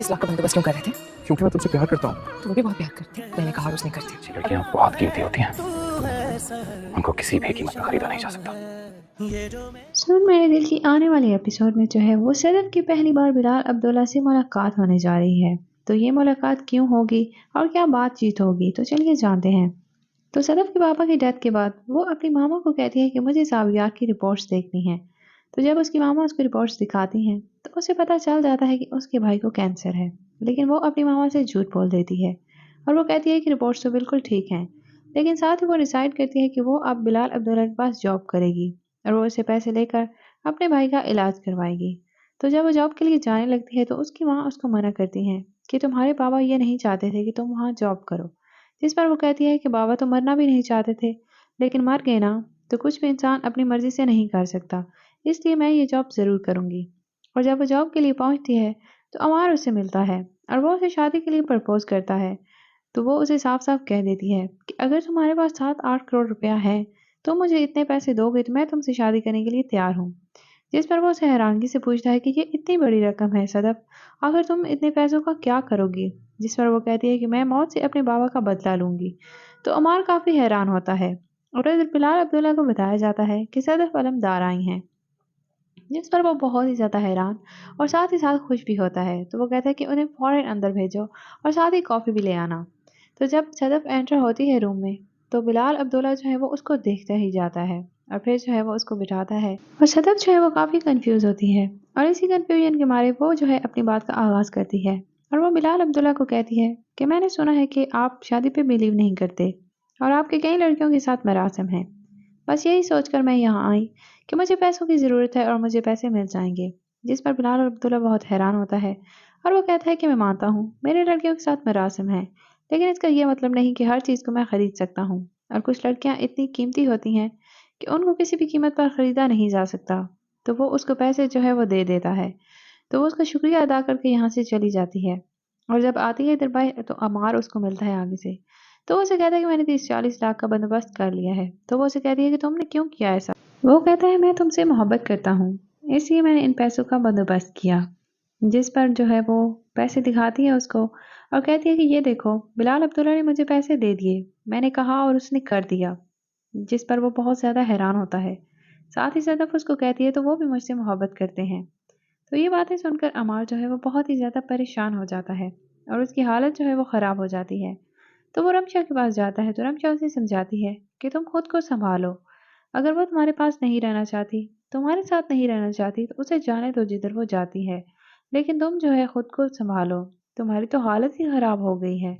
40 लाख का बंदोबस्त क्यों कर रहे थे? क्योंकि मैं तुमसे प्यार करता हूँ। तुम भी बहुत प्यार करते हैं, मैंने कहा और उसने कर दिया। लड़कियां बहुत कीमती होती हैं, उनको किसी भी कीमत पर खरीदा नहीं जा सकता। सुन मेरे दिल की आने वाले एपिसोड में जो है वो सदफ की पहली बार बिलाल अब्दुल्ला से मुलाकात होने जा रही है। तो ये मुलाकात क्यों होगी और क्या बातचीत होगी, तो चलिए जानते हैं। तो सदफ के पापा की डेथ के बाद वो अपनी मामा को कहती है कि मुझे साविया की रिपोर्ट्स देखनी है। तो जब उसकी मामा उसको रिपोर्ट्स दिखाती हैं तो उसे पता चल जाता है कि उसके भाई को कैंसर है, लेकिन वो अपनी मामा से झूठ बोल देती है और वो कहती है कि रिपोर्ट्स तो बिल्कुल ठीक हैं, लेकिन साथ ही वो डिसाइड करती है कि वो अब बिलाल अब्दुल्ला के पास जॉब करेगी और वो उसे पैसे लेकर अपने भाई का इलाज करवाएगी। तो जब वो जॉब के लिए जाने लगती है तो उसकी माँ उसको मना करती है कि तुम्हारे बाबा ये नहीं चाहते थे कि तुम वहाँ जॉब करो। जिस पर वो कहती है कि बाबा तो मरना भी नहीं चाहते थे, लेकिन मर गए ना, तो कुछ भी इंसान अपनी मर्जी से नहीं कर सकता, इसलिए मैं ये जॉब ज़रूर करूँगी। और जब वो जॉब के लिए पहुँचती है तो अमार उससे मिलता है और वो उसे शादी के लिए प्रपोज करता है। तो वो उसे साफ साफ कह देती है कि अगर तुम्हारे पास 7-8 करोड़ रुपया है तो मुझे इतने पैसे दोगे तो मैं तुमसे शादी करने के लिए तैयार हूँ। जिस पर वो उसे हैरानगी से पूछता है कि ये इतनी बड़ी रकम है सदफ, आखिर तुम इतने पैसों का क्या करोगी? जिस पर वो कहती है कि मैं मौत से अपने बाबा का बदला लूंगी। तो अमार काफी हैरान होता है और इधर बिलाल अब्दुल्ला को बताया जाता है कि सदफ अलमदार आई हैं। जिस पर वो बहुत ही ज़्यादा हैरान और साथ ही साथ खुश भी होता है। तो वो कहता है कि उन्हें फ़ौरन अंदर भेजो और साथ ही कॉफ़ी भी ले आना। तो जब सदफ एंटर होती है रूम में तो बिलाल अब्दुल्ला जो है वो उसको देखता ही जाता है और फिर जो है वो उसको बिठाता है और सदफ जो है वो काफ़ी कंफ्यूज होती है और इसी कंफ्यूजन के मारे वो जो है अपनी बात का आगाज़ करती है और वो बिलाल अब्दुल्ला को कहती है कि मैंने सुना है कि आप शादी पे बिलीव नहीं करते और आपके कई लड़कियों के साथ मरासम हैं। बस यही सोचकर मैं यहाँ आई कि मुझे पैसों की ज़रूरत है और मुझे पैसे मिल जाएंगे। जिस पर बिलाल अब्दुल्ला बहुत हैरान होता है और वो कहता है कि मैं मानता हूँ मेरे लड़कियों के साथ मरासम है, लेकिन इसका ये मतलब नहीं कि हर चीज़ को मैं खरीद सकता हूँ और कुछ लड़कियाँ इतनी कीमती होती हैं कि उनको किसी भी कीमत पर खरीदा नहीं जा सकता। तो वो उसको पैसे जो है वो दे देता है। तो वो उसका शुक्रिया अदा करके यहाँ से चली जाती है और जब आती है इधर बाई तो अमार उसको मिलता है आगे से। तो वो उसे कहता है कि मैंने 30-40 लाख का बंदोबस्त कर लिया है। तो वो उसे कहती है कि तुमने क्यों किया ऐसा? वो कहता है मैं तुमसे मोहब्बत करता हूँ, इसलिए मैंने इन पैसों का बंदोबस्त किया। जिस पर जो है वो पैसे दिखाती है उसको और कहती है कि ये देखो बिलाल अब्दुल्ला ने मुझे पैसे दे दिए, मैंने कहा और उसने कर दिया। जिस पर वो बहुत ज़्यादा हैरान होता है। साथ ही सदफ उसको कहती है तो वो भी मुझसे मोहब्बत करते हैं। तो ये बातें सुनकर अमार जो है वो बहुत ही ज़्यादा परेशान हो जाता है और उसकी हालत जो है वो ख़राब हो जाती है। तो वो रमशा के पास जाता है तो रमशा उसे समझाती है कि तुम खुद को संभालो, अगर वो तुम्हारे पास नहीं रहना चाहती, तुम्हारे साथ नहीं रहना चाहती, तो उसे जाने दो जिधर वो जाती है, लेकिन तुम जो है खुद को संभालो, तुम्हारी तो हालत ही खराब हो गई है।